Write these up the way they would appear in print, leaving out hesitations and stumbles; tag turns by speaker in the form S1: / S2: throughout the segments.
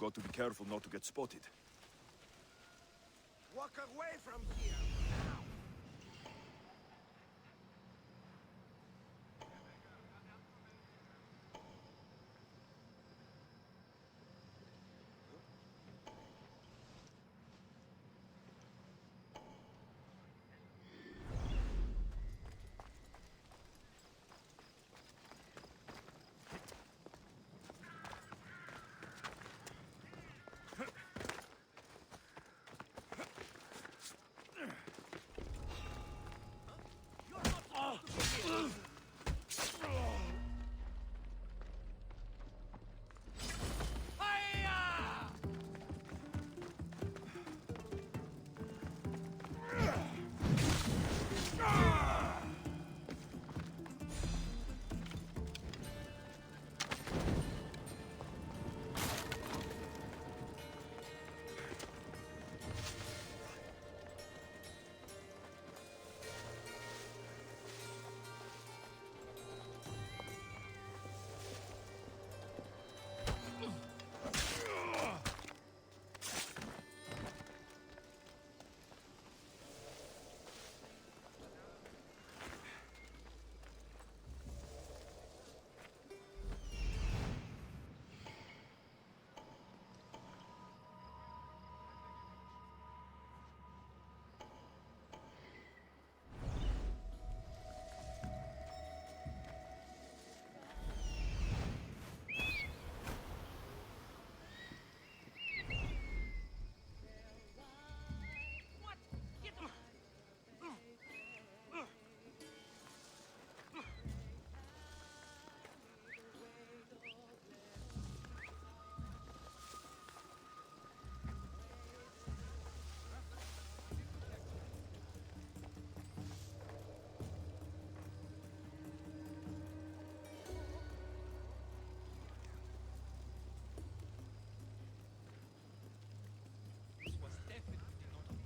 S1: got to be careful not to get spotted.
S2: Walk away from here! Now!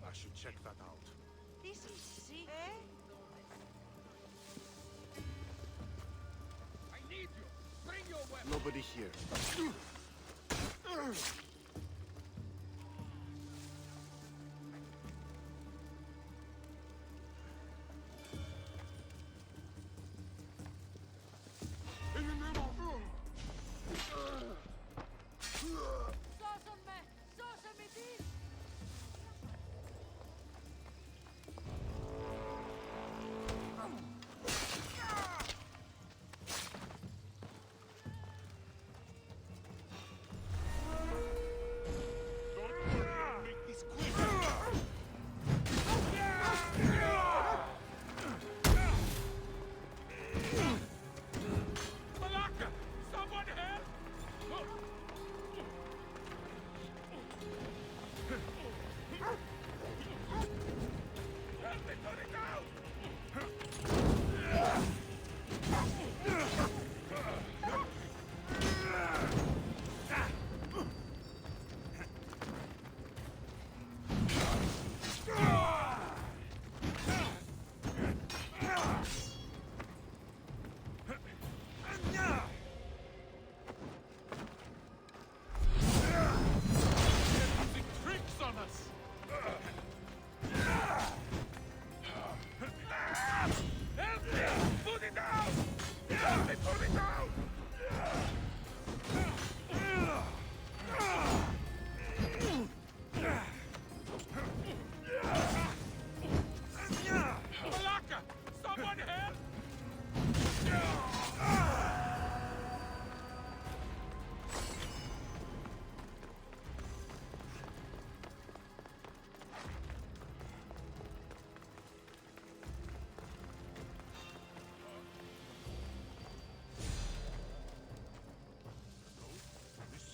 S3: I should check that out.
S4: This is sick.
S2: I need you! Bring your weapon!
S3: Nobody here.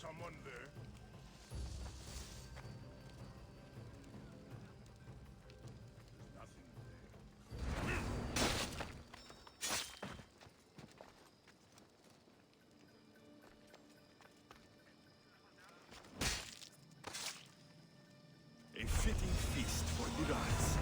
S3: Someone there? There's nothing there.
S1: A fitting feast for good eyes.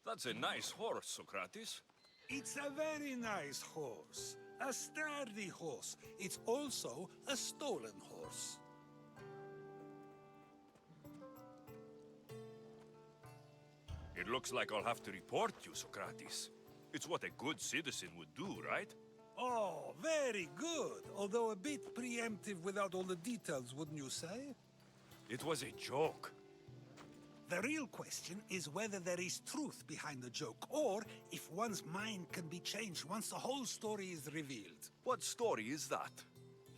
S1: That's a nice horse, Socrates.
S5: It's a very nice horse. A sturdy horse. It's also a stolen horse.
S1: It looks like I'll have to report you, Socrates. It's what a good citizen would do, right?
S5: Oh, very good. Although a bit preemptive without all the details, wouldn't you say?
S1: It was a joke.
S5: The real question is whether there is truth behind the joke, or if one's mind can be changed once the whole story is revealed.
S1: What story is that?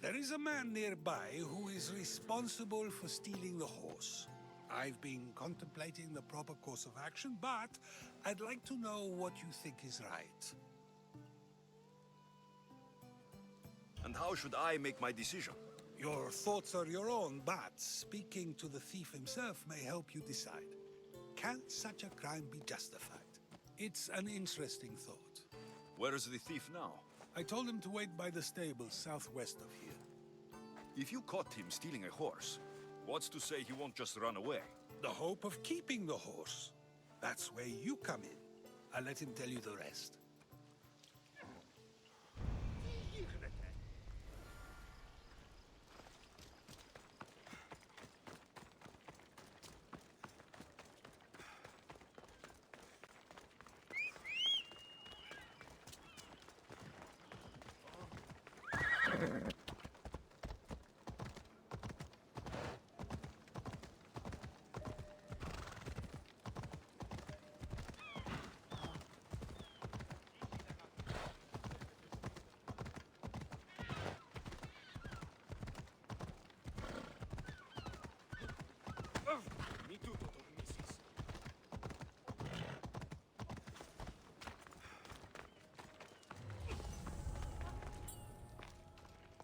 S5: There is a man nearby who is responsible for stealing the horse. I've been contemplating the proper course of action, but I'd like to know what you think is right.
S1: And how should I make my decision?
S5: Your thoughts are your own, but speaking to the thief himself may help you decide. Can such a crime be justified? It's an interesting thought.
S1: Where is the thief now?
S5: I told him to wait by the stables southwest of here.
S1: If you caught him stealing a horse, what's to say he won't just run away?
S5: The hope of keeping the horse. That's where you come in. I'll let him tell you the rest.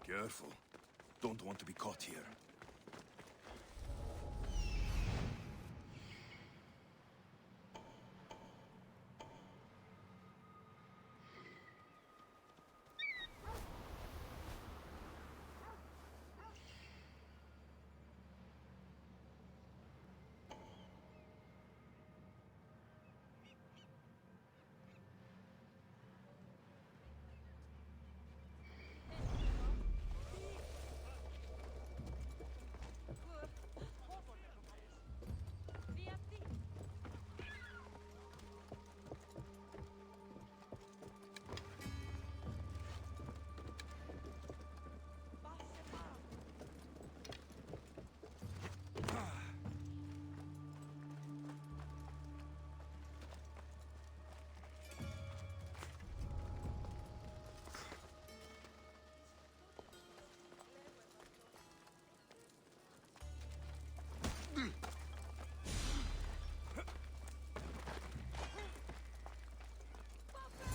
S1: Careful. Don't want to be caught here.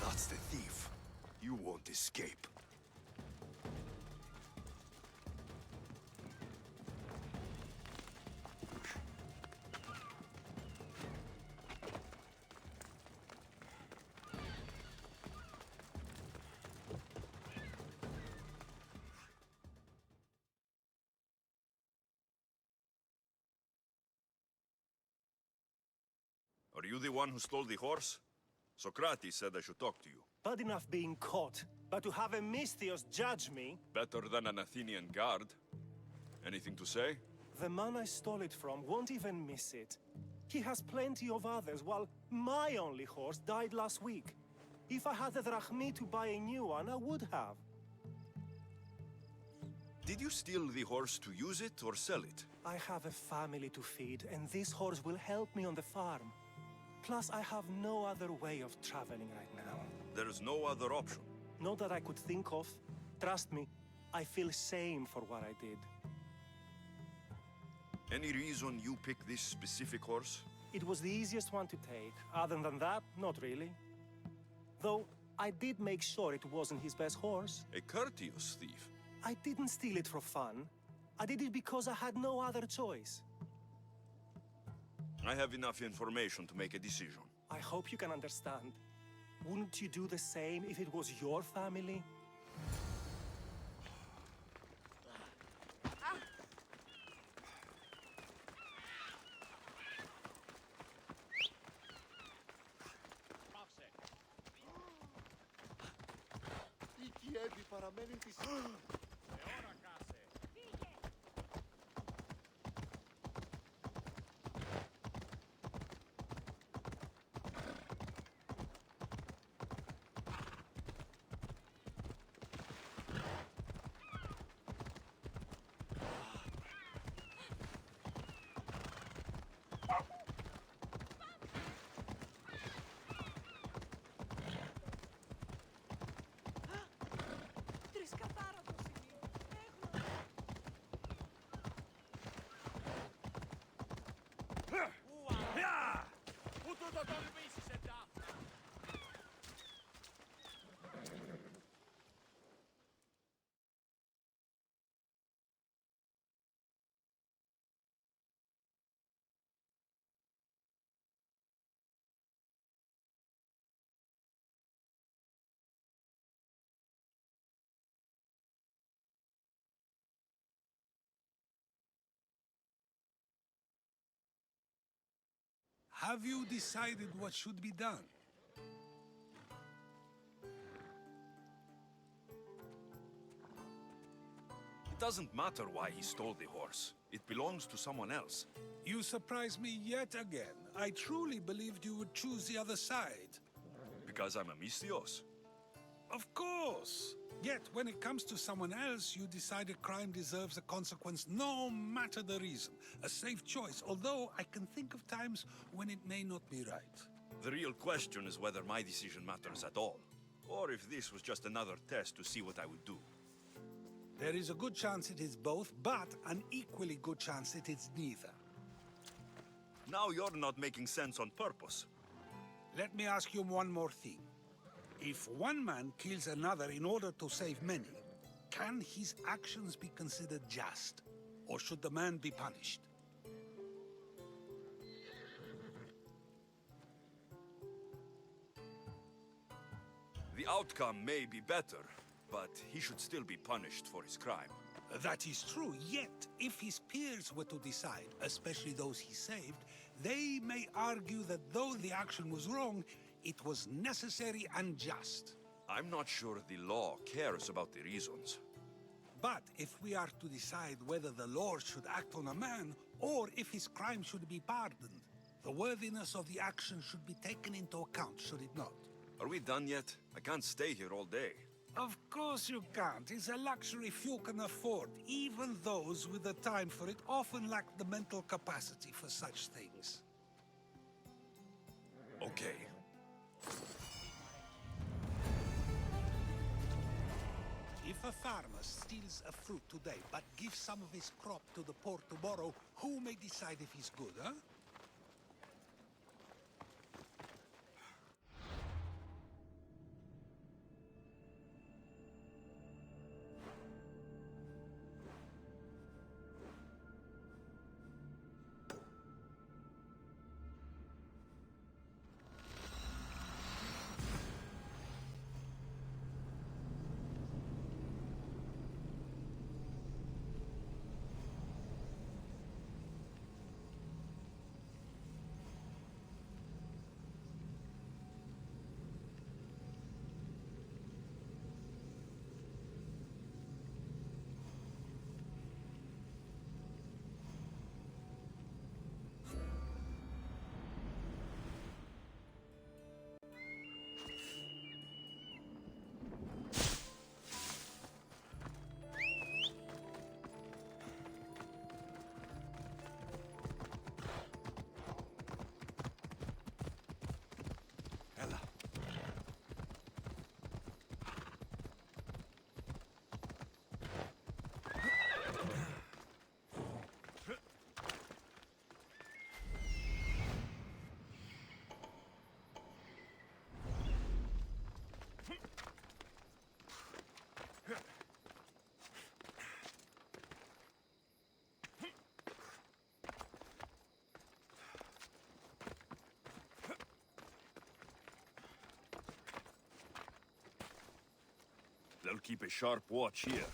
S1: That's the thief. You won't escape. Are you the one who stole the horse? Socrates said I should talk to you.
S6: Bad enough being caught, but to have a Misthios judge me?
S1: Better than an Athenian guard. Anything to say?
S6: The man I stole it from won't even miss it. He has plenty of others, while my only horse died last week. If I had the drachmi to buy a new one, I would have.
S1: Did you steal the horse to use it or sell it?
S6: I have a family to feed, and this horse will help me on the farm. Plus, I have no other way of traveling right now.
S1: There is no other option.
S6: Not that I could think of. Trust me, I feel shame for what I did.
S1: Any reason you picked this specific horse?
S6: It was the easiest one to take. Other than that, not really. Though, I did make sure it wasn't his best horse.
S1: A courteous thief.
S6: I didn't steal it for fun. I did it because I had no other choice.
S1: I have enough information to make a decision.
S6: I hope you can understand. Wouldn't you do the same if it was your family?
S7: Η Κιέβη παραμένει της...
S5: Have you decided what should be done?
S1: It doesn't matter why he stole the horse. It belongs to someone else.
S5: You surprise me yet again. I truly believed you would choose the other side.
S1: Because I'm a Mystios.
S5: Of course! Yet, when it comes to someone else, you decide a crime deserves a consequence no matter the reason. A safe choice, although I can think of times when it may not be right.
S1: The real question is whether my decision matters at all. Or if this was just another test to see what I would do.
S5: There is a good chance it is both, but an equally good chance it is neither.
S1: Now you're not making sense on purpose.
S5: Let me ask you one more thing. If one man kills another in order to save many, can his actions be considered just? Or should the man be punished?
S1: The outcome may be better, but he should still be punished for his crime.
S5: That is true, yet if his peers were to decide, especially those he saved, they may argue that though the action was wrong, it was necessary and just.
S1: I'm not sure the law cares about the reasons.
S5: But if we are to decide whether the law should act on a man, or if his crime should be pardoned, the worthiness of the action should be taken into account, should it not?
S1: Are we done yet? I can't stay here all day.
S5: Of course you can't. It's a luxury few can afford. Even those with the time for it often lack the mental capacity for such things.
S1: Okay.
S5: If a farmer steals a fruit today, but gives some of his crop to the poor tomorrow, who may decide if he's good, huh?
S1: I'll keep a sharp watch here.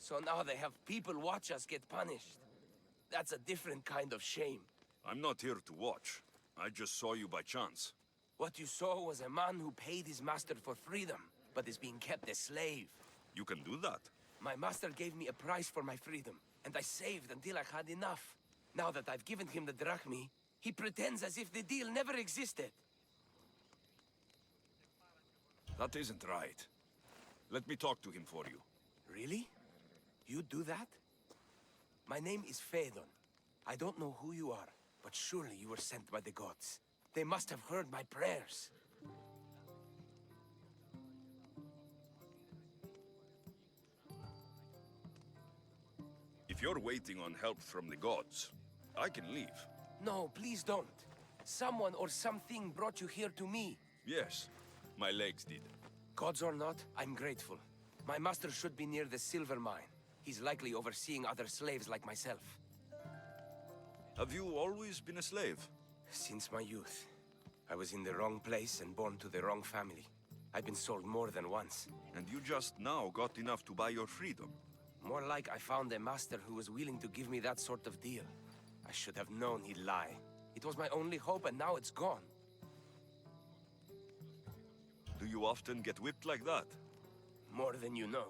S8: So now they have people watch us get punished. That's a different kind of shame.
S1: I'm not here to watch. I just saw you by chance.
S8: What you saw was a man who paid his master for freedom, but is being kept a slave.
S1: You can do that.
S8: My master gave me a price for my freedom, and I saved until I had enough. Now that I've given him the drachmi, he pretends as if the deal never existed.
S1: That isn't right. Let me talk to him for you.
S8: Really? You do that? My name is Phaedon. I don't know who you are, but surely you were sent by the gods. They must have heard my prayers.
S1: If you're waiting on help from the gods, I can leave.
S8: No, please don't. Someone or something brought you here to me.
S1: Yes, my legs did.
S8: Gods or not, I'm grateful. My master should be near the silver mine. He's likely overseeing other slaves like myself.
S1: Have you always been a slave?
S8: Since my youth. I was in the wrong place and born to the wrong family. I've been sold more than once.
S1: And you just now got enough to buy your freedom?
S8: More like I found a master who was willing to give me that sort of deal. I should have known he'd lie. It was my only hope, and now it's gone.
S1: Do you often get whipped like that?
S8: More than you know.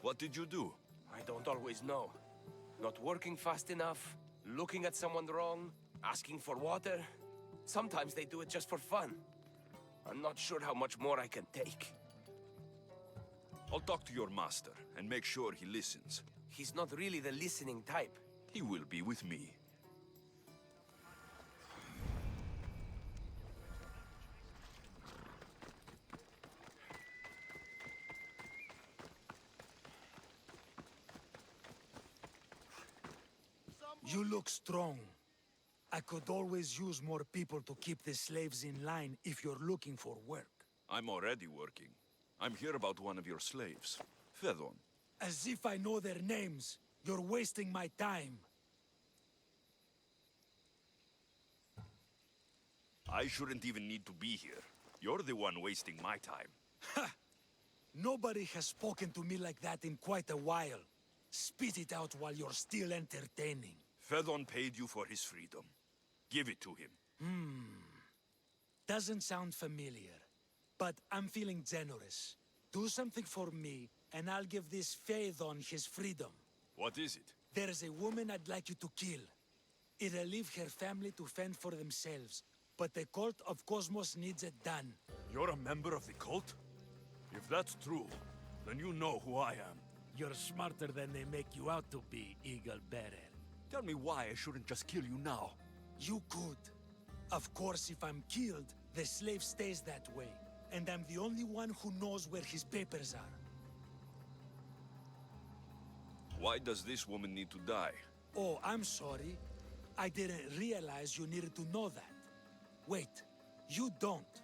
S1: What did you do?
S8: I don't always know. Not working fast enough, looking at someone wrong, asking for water. Sometimes they do it just for fun. I'm not sure how much more I can take.
S1: I'll talk to your master and make sure he listens.
S8: He's not really the listening type.
S1: He will be with me.
S9: You look strong. I could always use more people to keep the slaves in line if you're looking for work.
S1: I'm already working. I'm here about one of your slaves, Phaedon.
S9: As if I know their names. You're wasting my time.
S1: I shouldn't even need to be here. You're the one wasting my time.
S9: Ha! Nobody has spoken to me like that in quite a while. Spit it out while you're still entertaining.
S1: Phaedon paid you for his freedom. Give it to him.
S9: Doesn't sound familiar. But I'm feeling generous. Do something for me, and I'll give this Phaedon his freedom.
S1: What is it?
S9: There's a woman I'd like you to kill. It'll leave her family to fend for themselves. But the cult of Cosmos needs it done.
S1: You're a member of the cult? If that's true, then you know who I am.
S9: You're smarter than they make you out to be, Eagle Bearer.
S1: Tell me why I shouldn't just kill you now.
S9: You could. Of course, if I'm killed, the slave stays that way. And I'm the only one who knows where his papers are.
S1: Why does this woman need to die?
S9: Oh, I'm sorry. I didn't realize you needed to know that. Wait, you don't.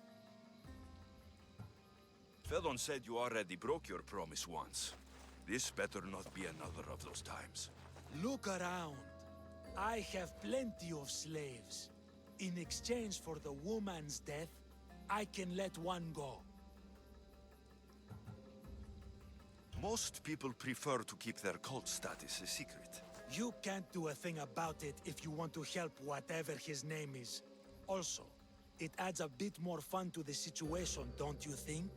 S1: Phaedon said you already broke your promise once. This better not be another of those times.
S9: Look around. I have plenty of slaves. In exchange for the woman's death, I can let one go.
S1: Most people prefer to keep their cult status a secret.
S9: You can't do a thing about it if you want to help whatever his name is. Also, it adds a bit more fun to the situation, don't you think?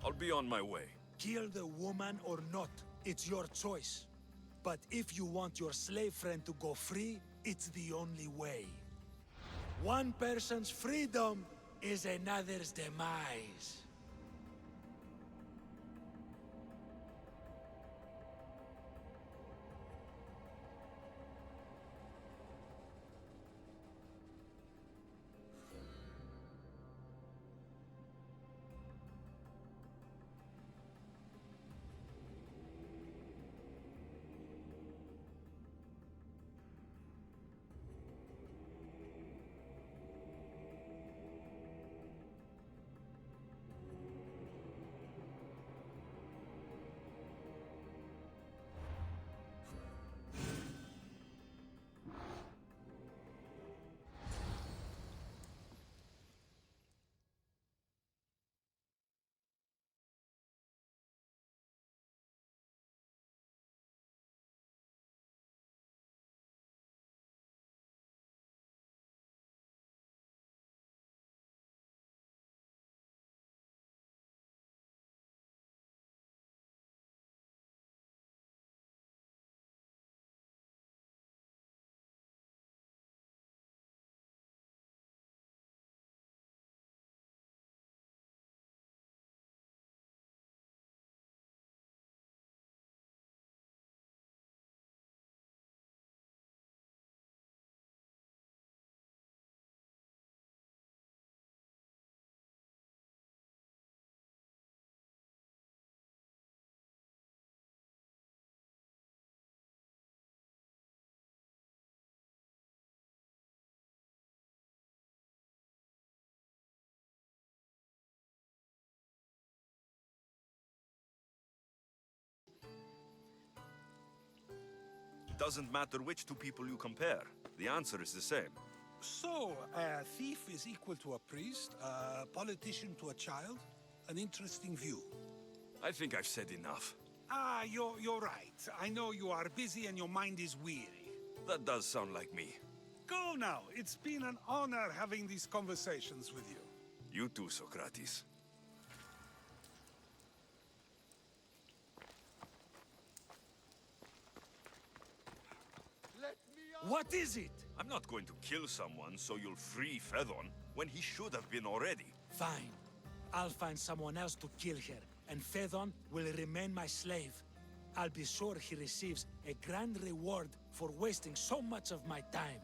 S1: I'll be on my way.
S9: Kill the woman or not, it's your choice. But if you want your slave friend to go free, it's the only way. One person's freedom is another's demise.
S1: Doesn't matter which two people you compare. The answer is the same.
S5: So, a thief is equal to a priest, a politician to a child? An interesting view.
S1: I think I've said enough.
S5: Ah, you're right. I know you are busy and your mind is weary.
S1: That does sound like me.
S5: Go now. It's been an honor having these conversations with you.
S1: You too, Socrates.
S9: What is it?
S1: I'm not going to kill someone so you'll free Fedon when he should have been already.
S9: Fine. I'll find someone else to kill her, and Fedon will remain my slave. I'll be sure he receives a grand reward for wasting so much of my time.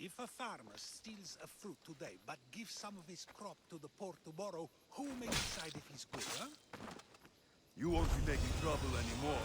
S5: If a farmer steals a fruit today, but gives some of his crop to the poor tomorrow, who may decide if he's good, huh?
S1: You won't be making trouble anymore.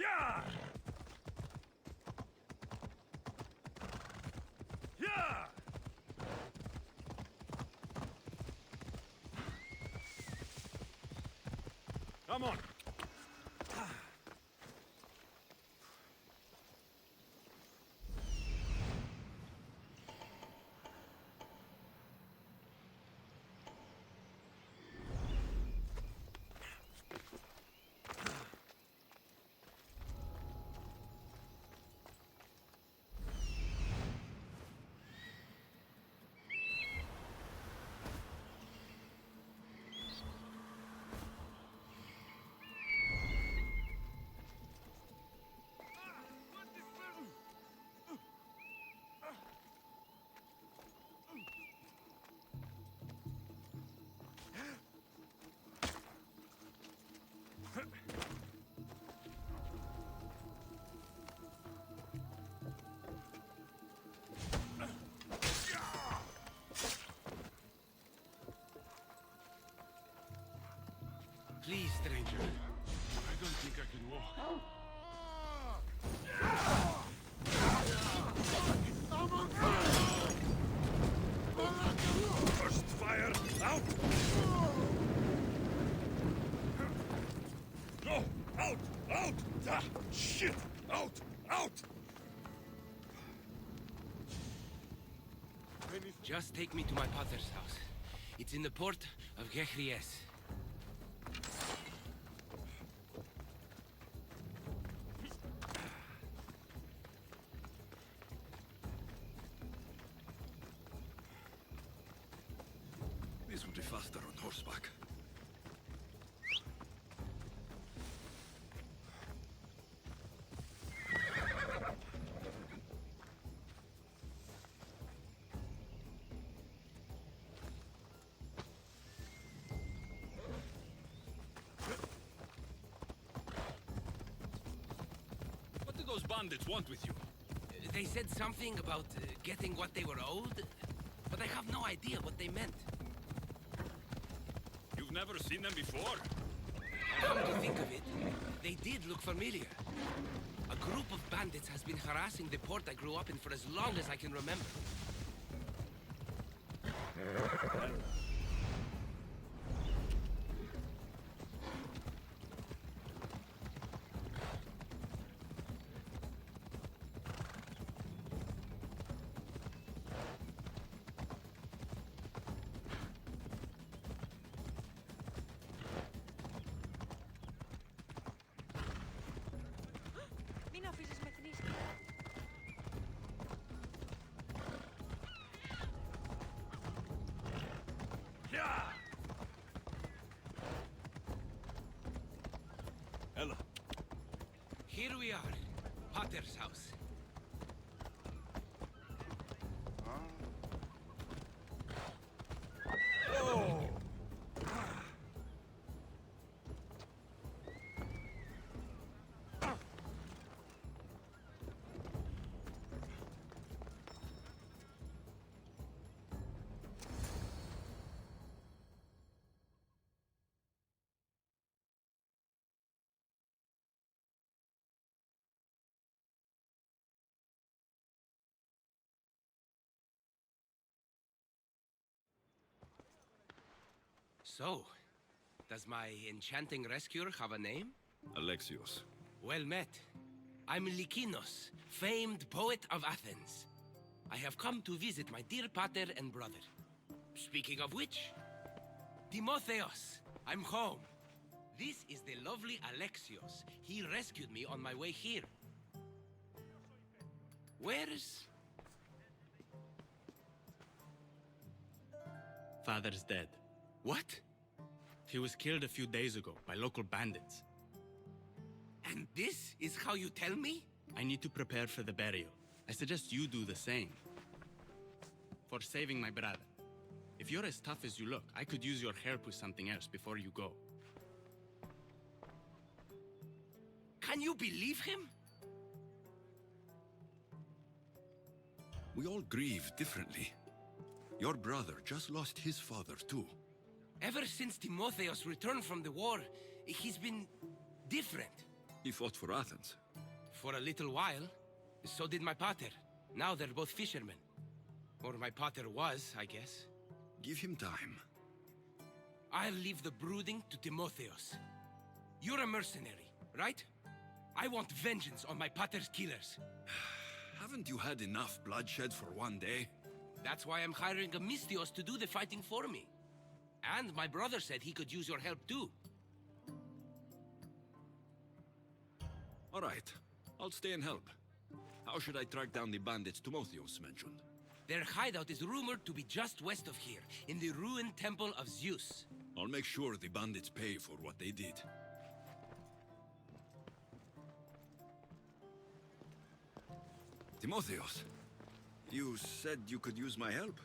S1: Yeah! Yeah! Come on.
S8: Please, stranger.
S3: I don't think I can walk.
S1: First fire, out! No! Out! Out! Ah, shit! Out! Out!
S8: Just take me to my father's house. It's in the port of Gehries.
S1: This would be faster on horseback. What do those bandits want with you?
S8: They said something about getting what they were owed, but I have no idea what they meant.
S1: You've never seen them before?
S8: Come to think of it, they did look familiar. A group of bandits has been harassing the port I grew up in for as long as I can remember.
S4: Μην αφήσεις με κνίσεις.
S1: Yeah! Ella,
S8: Here we are, Potter's house. So, does my enchanting rescuer have a name?
S1: Alexios.
S8: Well met. I'm Lykinos, famed poet of Athens. I have come to visit my dear pater and brother. Speaking of which, Timotheos, I'm home. This is the lovely Alexios. He rescued me on my way here. Where's...
S10: Father's dead.
S8: What?
S10: He was killed a few days ago by local bandits.
S8: And this is how you tell me?
S10: I need to prepare for the burial. I suggest you do the same. For saving my brother. If you're as tough as you look, I could use your help with something else before you go.
S8: Can you believe him?
S1: We all grieve differently. Your brother just lost his father, too.
S8: Ever since Timotheos returned from the war, he's been different.
S1: He fought for Athens.
S8: For a little while. So did my pater. Now they're both fishermen. Or my pater was, I guess.
S3: Give him time.
S8: I'll leave the brooding to Timotheos. You're a mercenary, right? I want vengeance on my pater's killers.
S3: Haven't you had enough bloodshed for one day?
S8: That's why I'm hiring a Mystios to do the fighting for me. And my brother said he could use your help too.
S3: All right. I'll stay and help. How should I track down the bandits Timotheos mentioned?
S8: Their hideout is rumored to be just west of here, in the ruined temple of Zeus.
S3: I'll make sure the bandits pay for what they did. Timotheos, you said you could use my help?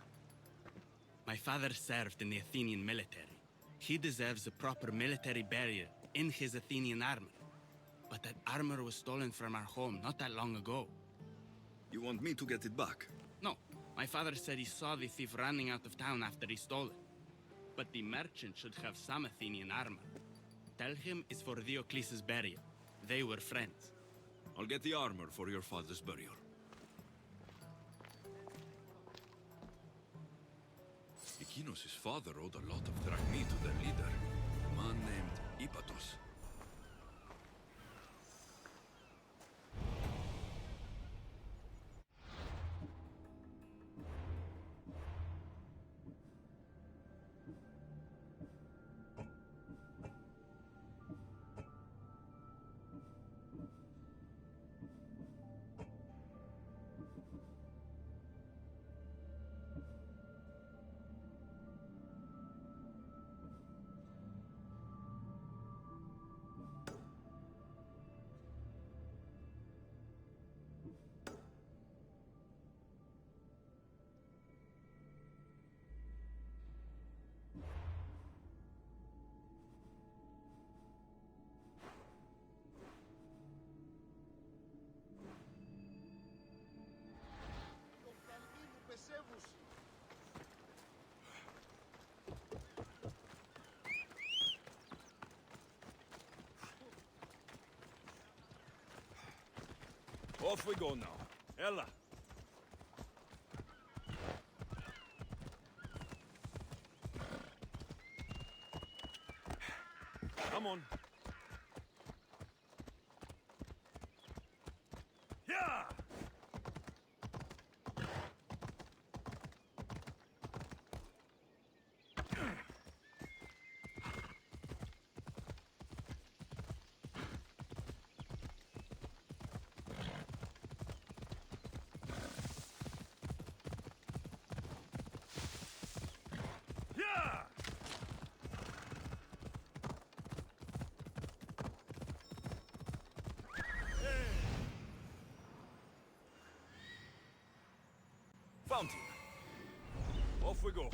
S10: My father served in the Athenian military. He deserves a proper military burial in his Athenian armor. But that armor was stolen from our home not that long ago.
S3: You want me to get it back?
S10: No, my father said he saw the thief running out of town after he stole it. But the merchant should have some Athenian armor. Tell him it's for Diocles' burial. They were friends.
S3: I'll get the armor for your father's burial. Ekinos' father owed a lot of drachmi to their leader, a man named Ipatos.
S1: Off we go now. Ella. Come on. Yeah! Fountain. Off we go.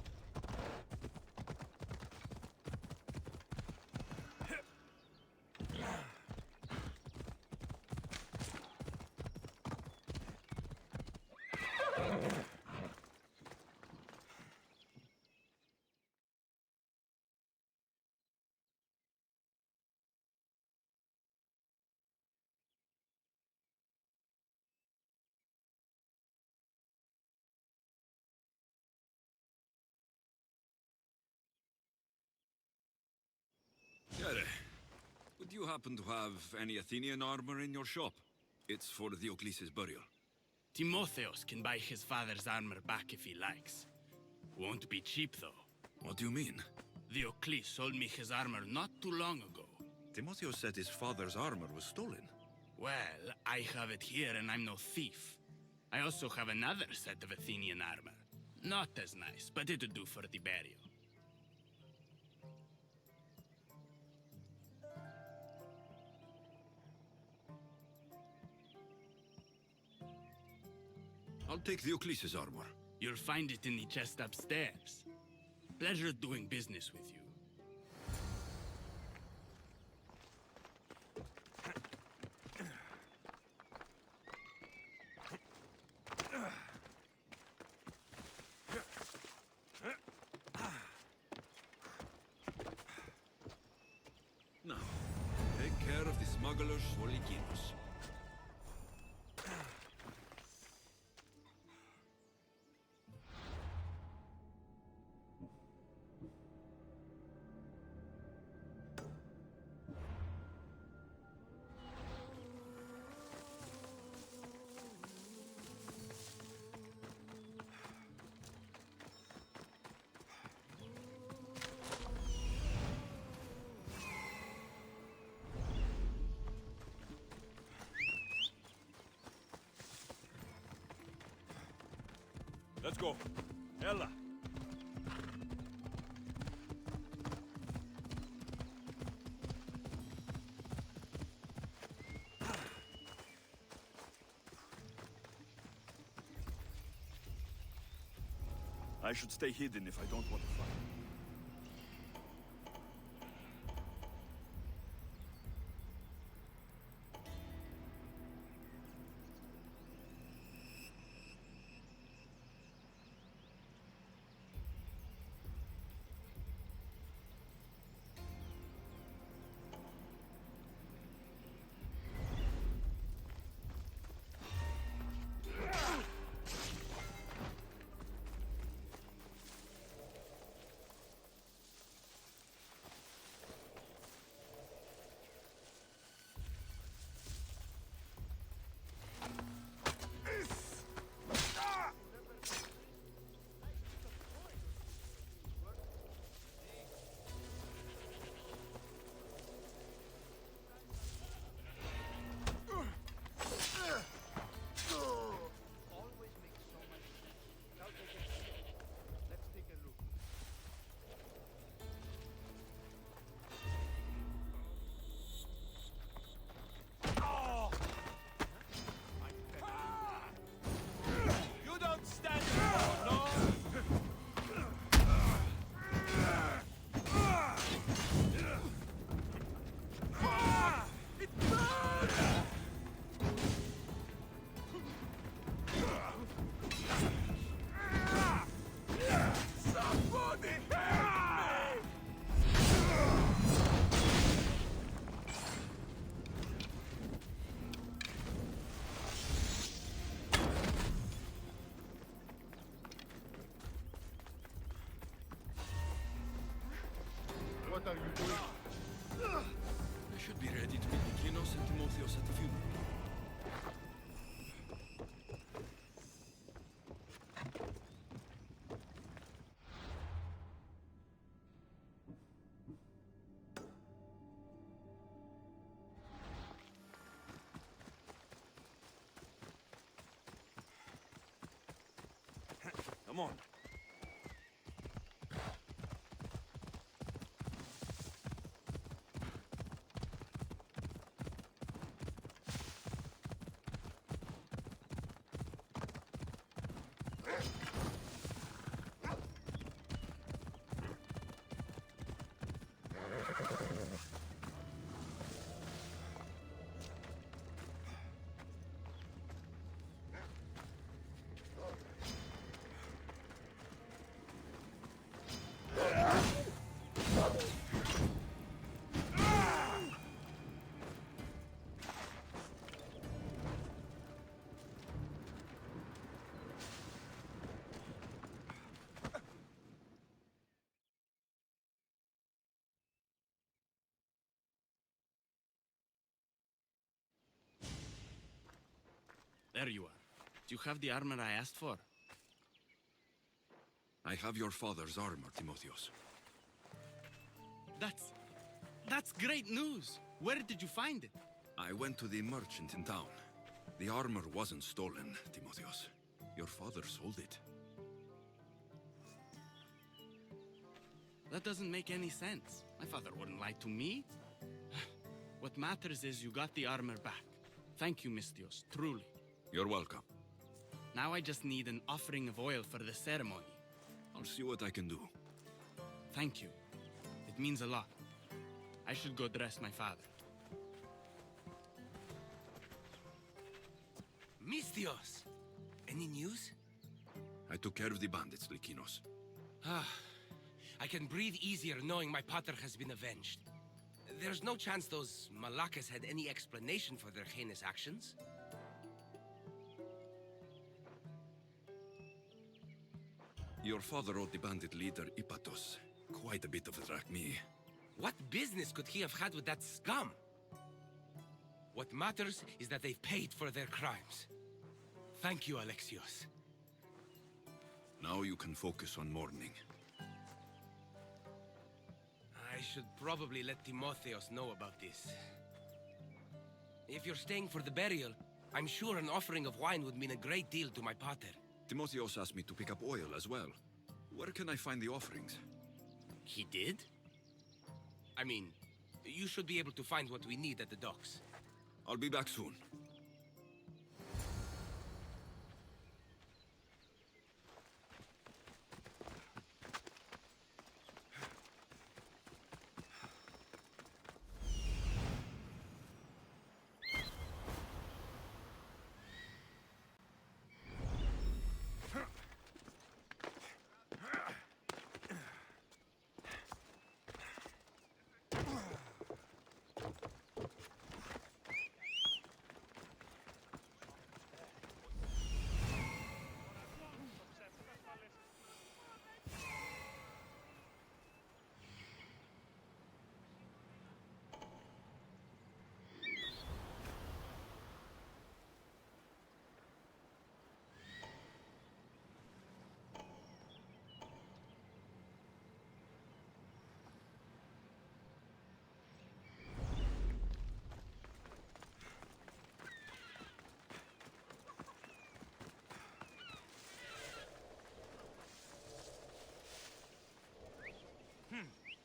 S3: Yere, would you happen to have any Athenian armor in your shop? It's for Diocles' burial.
S10: Timotheos can buy his father's armor back if he likes. Won't be cheap, though.
S3: What do you mean?
S10: Diocles sold me his armor not too long ago.
S3: Timotheos said his father's armor was stolen.
S10: Well, I have it here and I'm no thief. I also have another set of Athenian armor. Not as nice, but it'll do for the burial.
S3: I'll take Diocles' armor.
S10: You'll find it in the chest upstairs. Pleasure doing business with you.
S3: Now, take care of the smugglers Solikinos.
S1: Let's go. Ella. I should stay hidden if I don't want to fight.
S7: What are you doing?
S3: I should be ready to meet Lykinos and Timotheos at the funeral.
S1: Come on.
S10: There you are. Do you have the armor I asked for?
S3: I have your father's armor, Timotheos.
S10: That's great news! Where did you find it?
S3: I went to the merchant in town. The armor wasn't stolen, Timotheos. Your father sold it.
S10: That doesn't make any sense. My father wouldn't lie to me. What matters is you got the armor back. Thank you, Misthios, truly.
S3: You're welcome.
S10: Now I just need an offering of oil for the ceremony.
S3: I'll see what I can do.
S10: Thank you. It means a lot. I should go dress my father.
S8: Misthios! Any news?
S3: I took care of the bandits, Lykinos.
S8: I can breathe easier knowing my pater has been avenged. There's no chance those Malakas had any explanation for their heinous actions?
S3: Your father owed the bandit leader Ipatos quite a bit of a drachmae.
S8: What business could he have had with that scum? What matters is that they've paid for their crimes. Thank you, Alexios.
S3: Now you can focus on mourning.
S8: I should probably let Timotheos know about this. If you're staying for the burial, I'm sure an offering of wine would mean a great deal to my pater.
S3: Timotheos asked me to pick up oil as well. Where can I find the offerings?
S8: He did? I mean, you should be able to find what we need at the docks.
S3: I'll be back soon.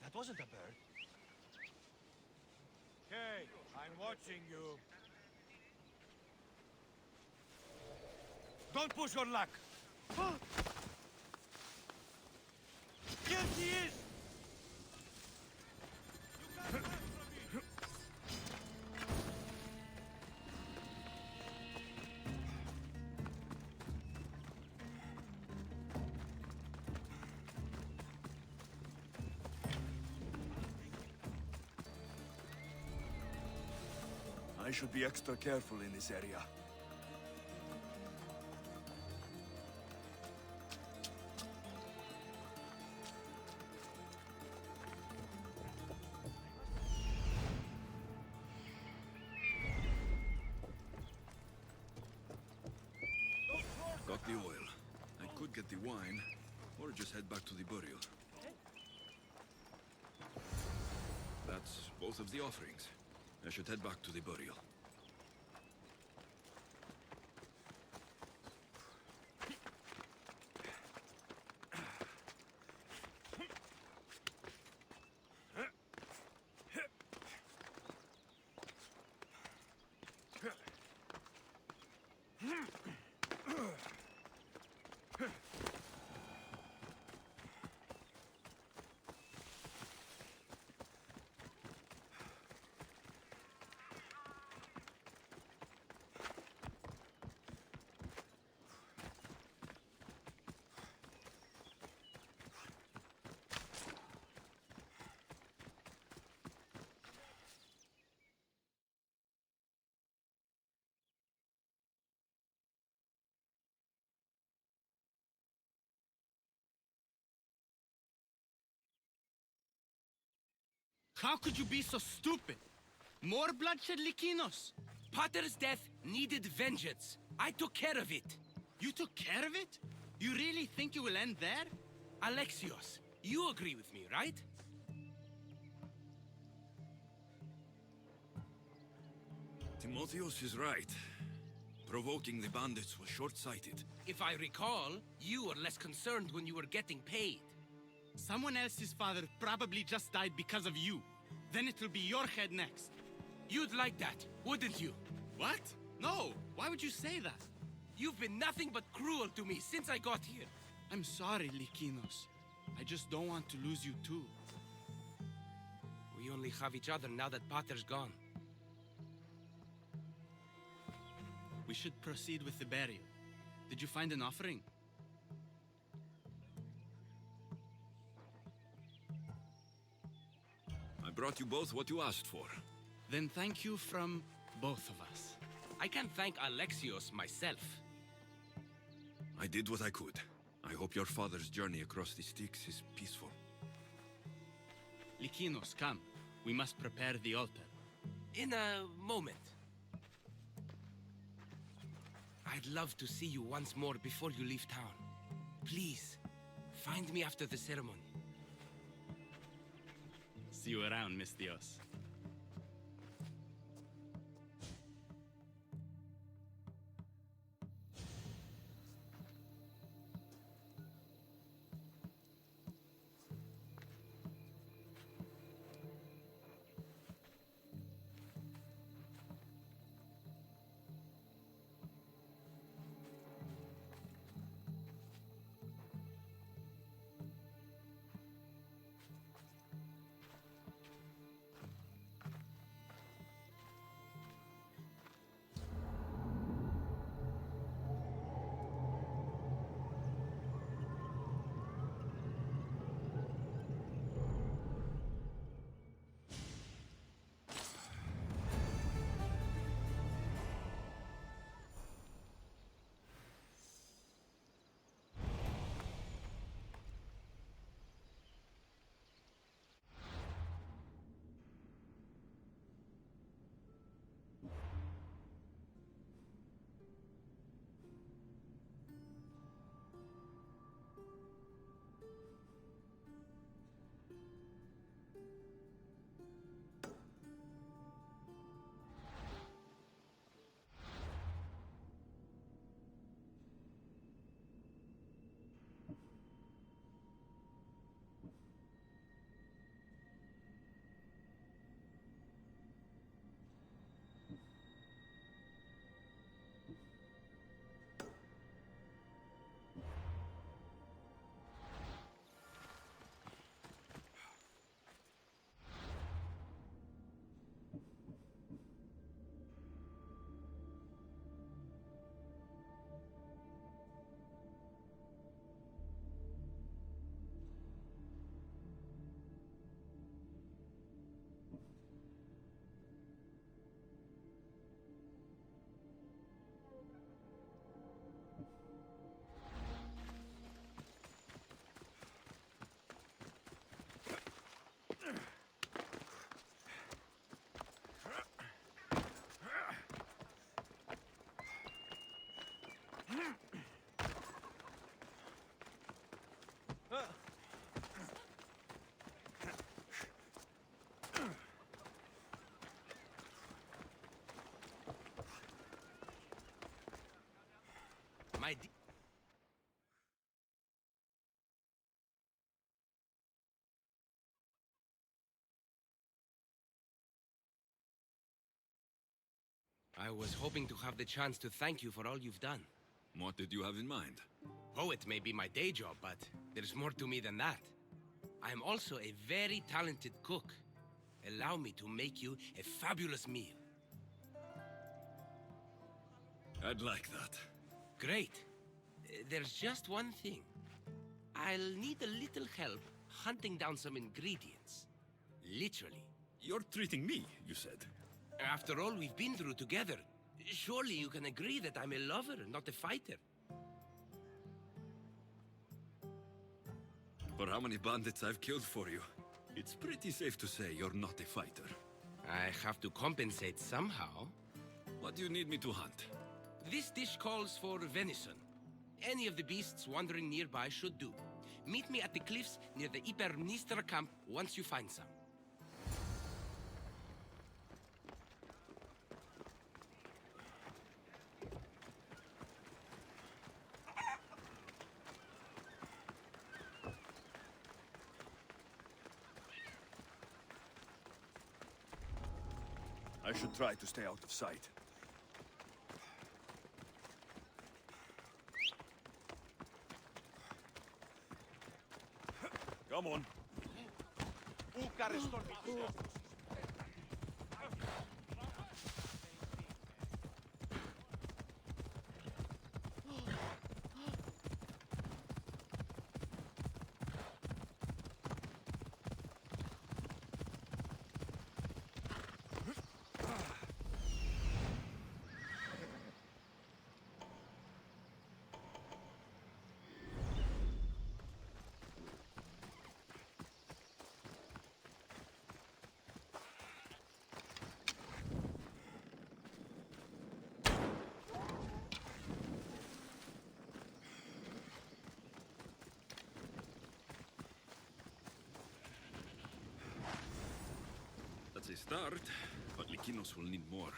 S2: That wasn't a bird. Okay, I'm watching you. Don't push your luck. Here he is! You can't run from me!
S1: I should be extra careful in this area.
S3: Got the oil. I could get the wine, or just head back to the burial. That's both of the offerings. I should head back to the burial.
S10: How could you be so stupid? More bloodshed, Likinos?
S8: Potter's death needed vengeance. I took care of it.
S10: You took care of it? You really think you will end there?
S8: Alexios, you agree with me, right?
S3: Timotheos is right. Provoking the bandits was short-sighted.
S8: If I recall, you were less concerned when you were getting paid.
S10: Someone else's father probably just died because of you. Then it will be your head next.
S8: You'd like that, wouldn't you?
S10: What? No! Why would you say that?
S8: You've been nothing but cruel to me since I got here.
S10: I'm sorry, Likinos. I just don't want to lose you too.
S8: We only have each other now that Potter's gone.
S10: We should proceed with the burial. Did you find an offering?
S3: I brought you both what you asked for.
S10: Then thank you from both of us.
S8: I can't thank Alexios myself.
S3: I did what I could. I hope your father's journey across the Styx is peaceful.
S10: Likinos, come. We must prepare the altar.
S8: In a moment. I'd love to see you once more before you leave town. Please, find me after the ceremony.
S10: See you around, Mistios.
S8: My I was hoping to have the chance to thank you for all you've done.
S3: What did you have in mind?
S8: Oh, it may be my day job, but there's more to me than that. I am also a very talented cook. Allow me to make you a fabulous meal.
S3: I'd like that.
S8: Great. There's just one thing. I'll need a little help hunting down some ingredients. Literally.
S3: You're treating me, you said.
S8: After all we've been through together, surely you can agree that I'm a lover, not a fighter.
S3: For how many bandits I've killed for you, it's pretty safe to say you're not a fighter.
S8: I have to compensate somehow.
S3: What do you need me to hunt?
S8: This dish calls for venison. Any of the beasts wandering nearby should do. Meet me at the cliffs near the Ipermnistra camp once you find some.
S1: I should try to stay out of sight. Come on.
S3: That's a start, but Likinos will need more.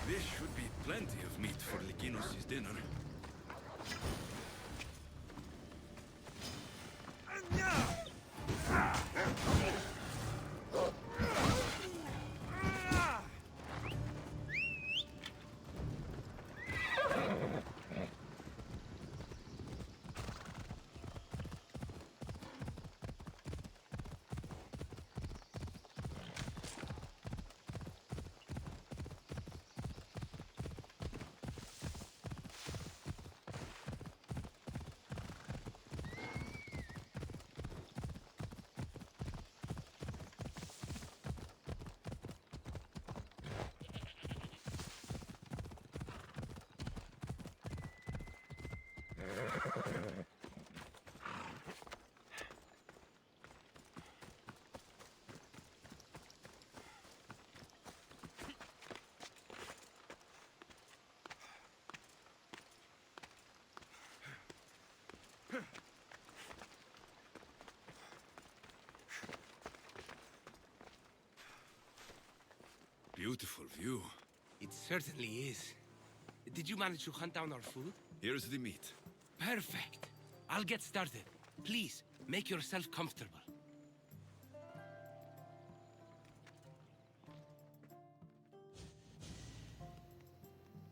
S3: This should be plenty of meat for Likinos' dinner. Beautiful view.
S8: It certainly is. Did you manage to hunt down our food?
S3: Here's the meat.
S8: Perfect. I'll get started. Please, make yourself comfortable.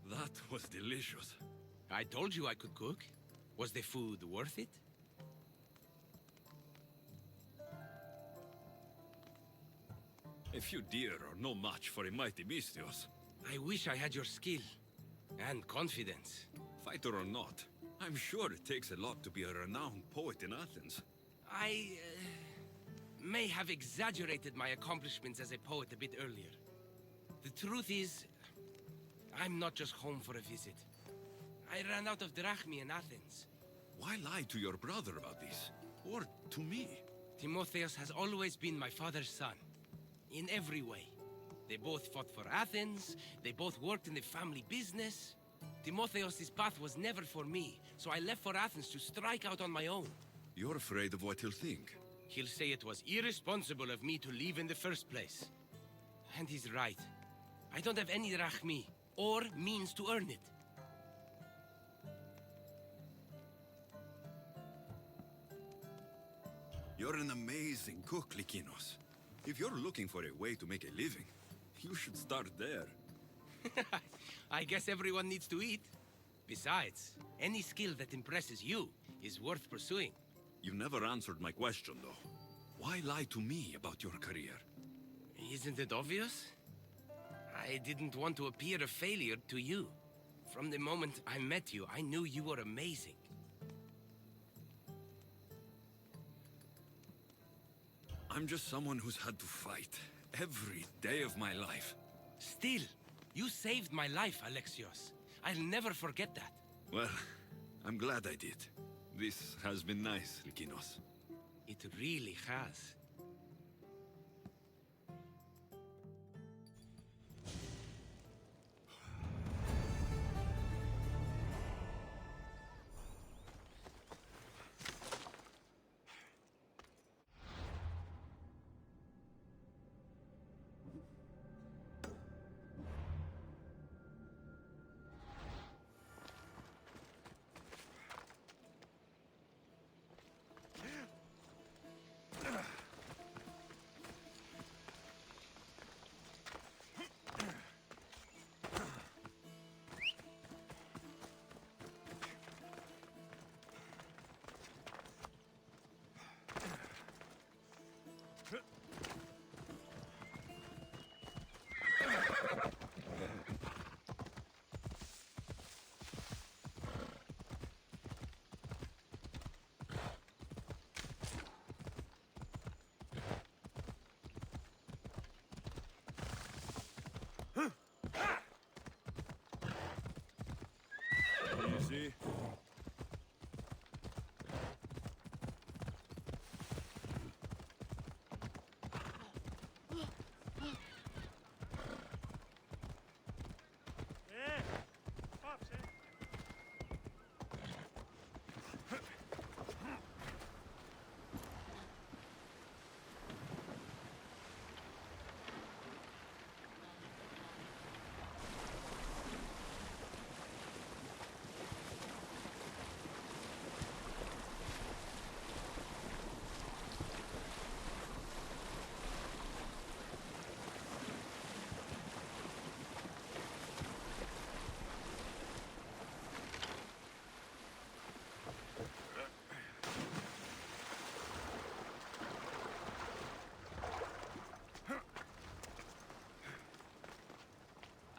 S3: That was delicious.
S8: I told you I could cook. Was the food worth it?
S3: A few deer are no match for a mighty Misthios.
S8: I wish I had your skill. And confidence.
S3: Fighter or not, I'm sure it takes a lot to be a renowned poet in Athens.
S8: I may have exaggerated my accomplishments as a poet a bit earlier. The truth is, I'm not just home for a visit. I ran out of drachmi in Athens.
S3: Why lie to your brother about this? Or to me?
S8: Timotheus has always been my father's son. In every way. They both fought for Athens, they both worked in the family business. Timotheus' path was never for me, so I left for Athens to strike out on my own.
S3: You're afraid of what he'll think.
S8: He'll say it was irresponsible of me to leave in the first place. And he's right. I don't have any drachmi, or means to earn it.
S3: You're an amazing cook, Lykinos. If you're looking for a way to make a living, you should start there.
S8: I guess everyone needs to eat. Besides, any skill that impresses you is worth pursuing.
S3: You never answered my question, though. Why lie to me about your career?
S8: Isn't it obvious? I didn't want to appear a failure to you. From the moment I met you, I knew you were amazing.
S3: I'm just someone who's had to fight every day of my life.
S8: Still, you saved my life, Alexios. I'll never forget that.
S3: Well, I'm glad I did. This has been nice, Lykinos.
S8: It really has.
S1: Easy.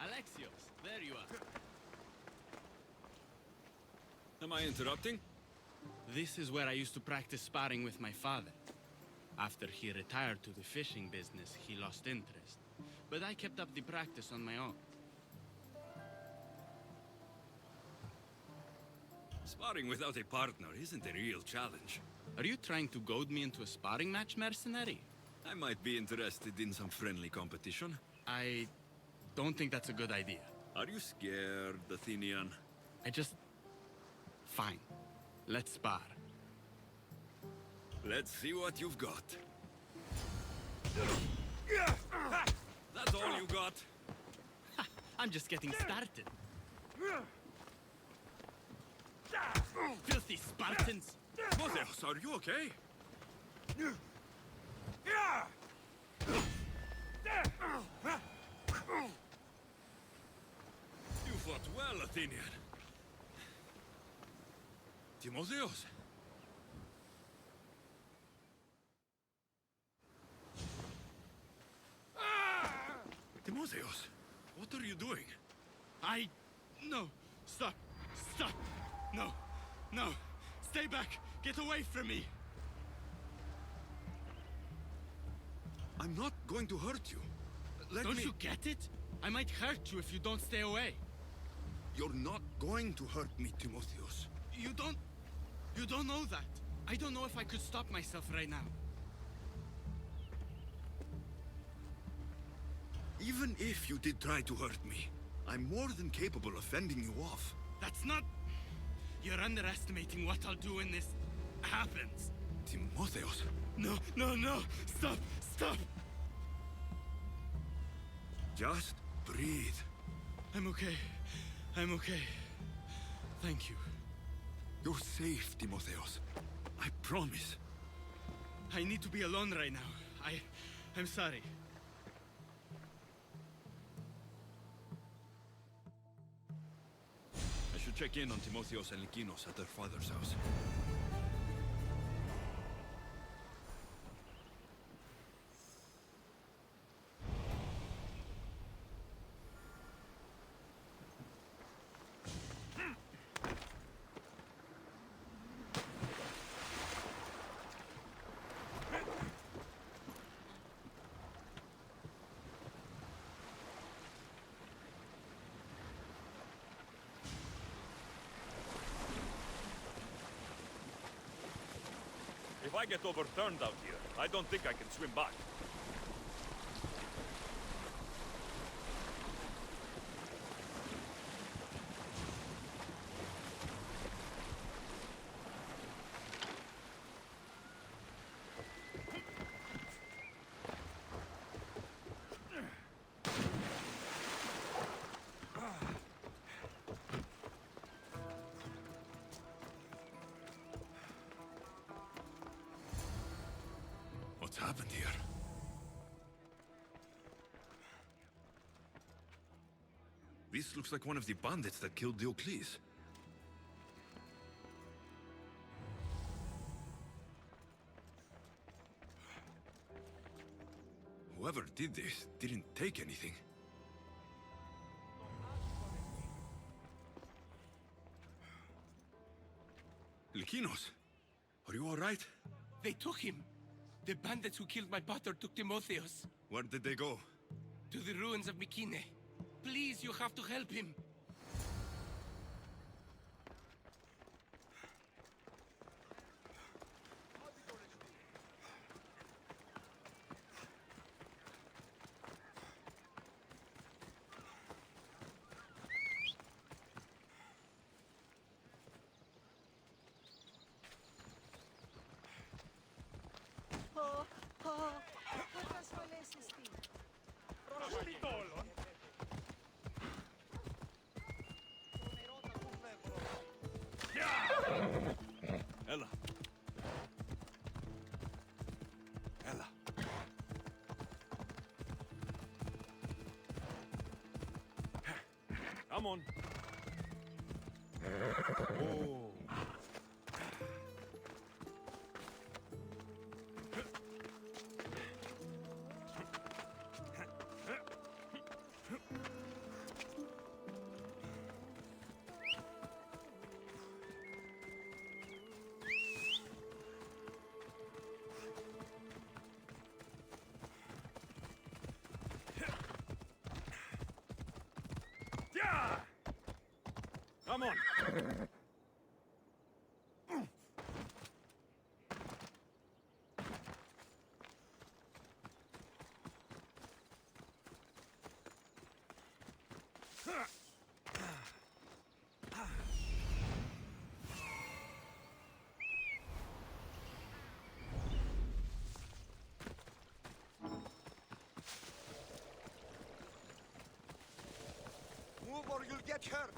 S10: Alexios, there you are.
S3: Am I interrupting?
S10: This is where I used to practice sparring with my father. After he retired to the fishing business, he lost interest. But I kept up the practice on my own.
S3: Sparring without a partner isn't a real challenge.
S10: Are you trying to goad me into a sparring match, mercenary?
S3: I might be interested in some friendly competition.
S10: I don't think that's a good idea.
S3: Are you scared, Athenian?
S10: Fine. Let's spar.
S3: Let's see what you've got. That's all you got?
S10: I'm just getting started. Filthy Spartans!
S3: Timotheus, are you okay? You fought well, Athenian. Timotheus. Timotheus, what are you doing?
S10: No. Stop. Stop. No. No. Stay back. Get away from me.
S3: I'm not going to hurt you.
S10: Don't you get it? I might hurt you if you don't stay away.
S3: You're not going to hurt me, Timotheus.
S10: You don't know that. I don't know if I could stop myself right now.
S3: Even if you did try to hurt me, I'm more than capable of fending you off.
S10: That's not... You're underestimating what I'll do when this happens.
S3: Timotheus.
S10: No, no, no! Stop! Stop!
S3: Just breathe.
S10: I'm okay. I'm okay. Thank you.
S3: You're safe, Timotheus. I promise.
S10: I need to be alone right now. I'm sorry.
S3: I should check in on Timotheus and Lykinos at their father's house.
S1: If I get overturned out here, I don't think I can swim back.
S3: What's happened here? This looks like one of the bandits that killed Diocles. Whoever did this didn't take anything. Lykinos, are you all right?
S10: They took him. The bandits who killed my brother took Timotheus.
S3: Where did they go?
S10: To the ruins of Mykine. Please, you have to help him.
S1: Ella. Ella. Come on. Oh. Yeah! Come on.
S2: Move or you'll get hurt.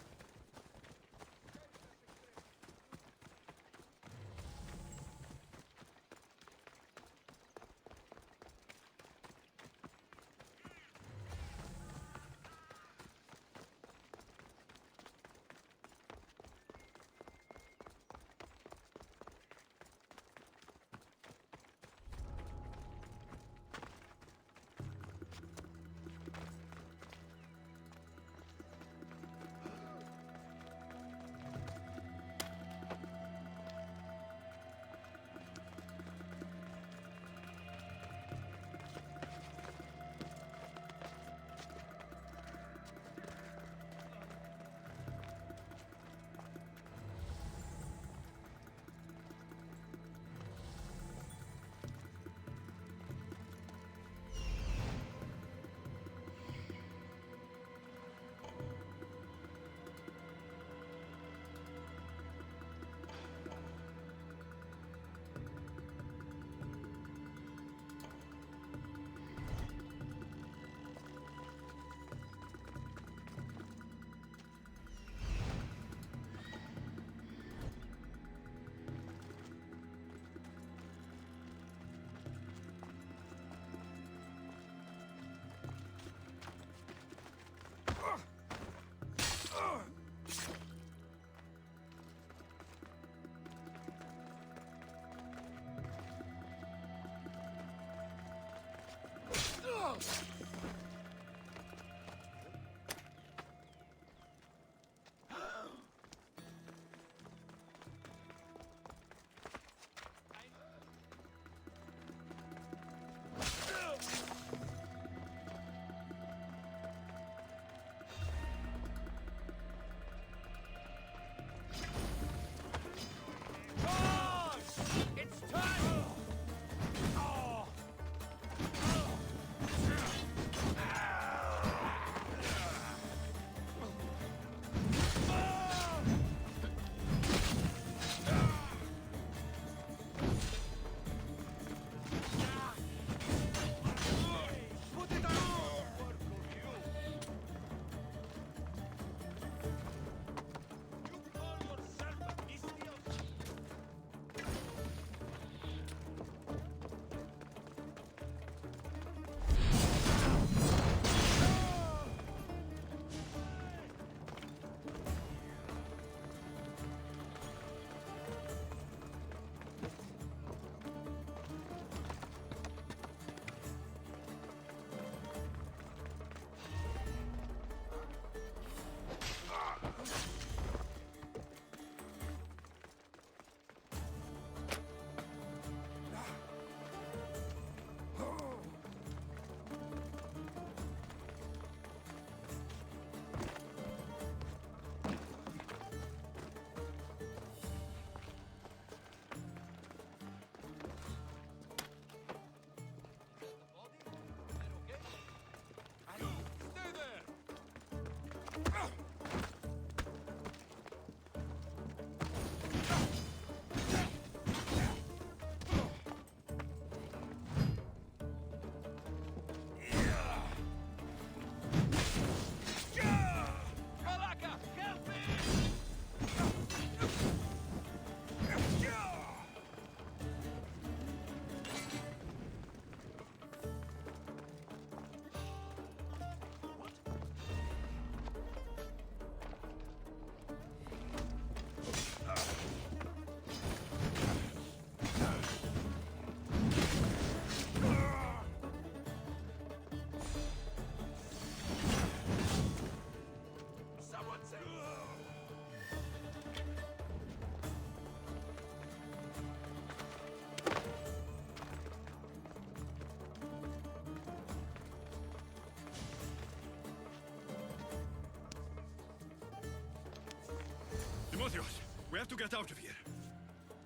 S1: We have to get out of here.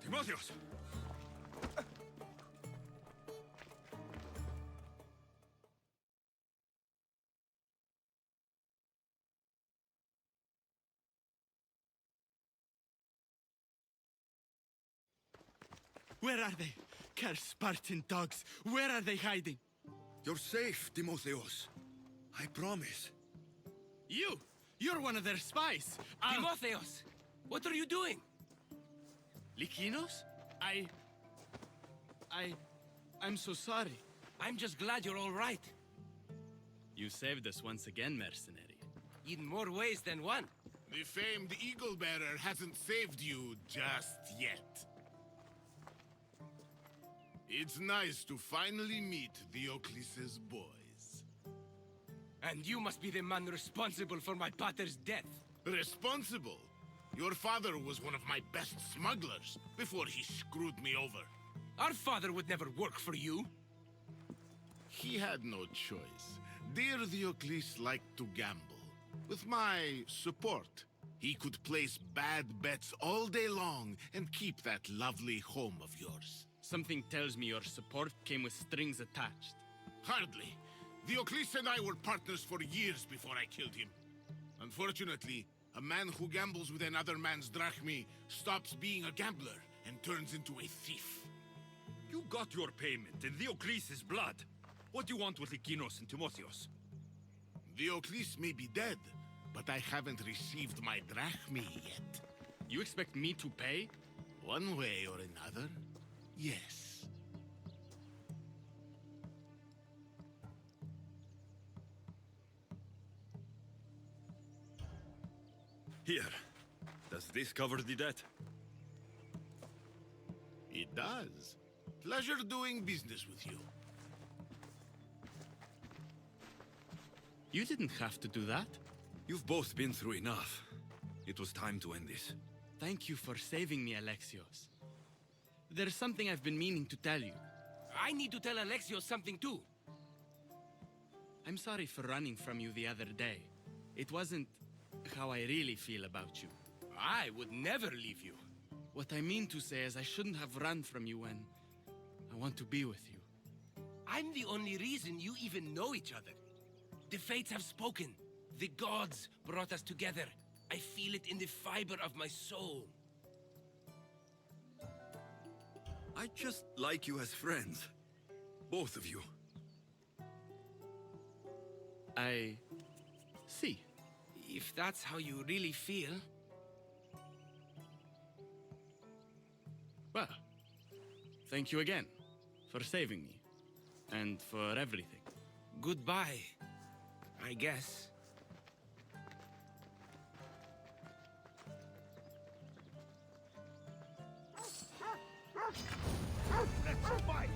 S1: Timotheus!
S10: Where are they? Cursed Spartan dogs. Where are they hiding?
S3: You're safe, Timotheus. I promise.
S10: You're one of their spies.
S8: Timotheus! What are you doing?
S10: Lykinos? I'm so sorry.
S8: I'm just glad you're all right.
S10: You saved us once again, mercenary.
S8: In more ways than one.
S11: The famed Eagle Bearer hasn't saved you just yet. It's nice to finally meet Diocles' boys.
S8: And you must be the man responsible for my pater's death.
S11: Responsible? Your father was one of my best smugglers before he screwed me over.
S8: Our father would never work for you.
S11: He had no choice. Dear Diocles liked to gamble. With my support, he could place bad bets all day long and keep that lovely home of yours.
S10: Something tells me your support came with strings attached.
S11: Hardly. Diocles and I were partners for years before I killed him. Unfortunately, a man who gambles with another man's drachmi stops being a gambler and turns into a thief.
S1: You got your payment in Diocles' blood. What do you want with Lykinos and Timotheus?
S11: Diocles may be dead, but I haven't received my drachmi yet.
S10: You expect me to pay?
S11: One way or another, yes.
S1: Here. Does this cover the debt?
S11: It does. Pleasure doing business with you.
S10: You didn't have to do that.
S1: You've both been through enough. It was time to end this.
S10: Thank you for saving me, Alexios. There's something I've been meaning to tell you.
S8: I need to tell Alexios something too.
S10: I'm sorry for running from you the other day. It wasn't how I really feel about you.
S8: I would never leave you.
S10: What I mean to say is I shouldn't have run from you when I want to be with you.
S8: I'm the only reason you even know each other. The fates have spoken. The gods brought us together. I feel it in the fiber of my soul.
S1: I just like you as friends. Both of you.
S10: I see.
S8: If that's how you really feel...
S10: Well, thank you again for saving me and for everything.
S8: Goodbye, I guess.
S2: Let's fight!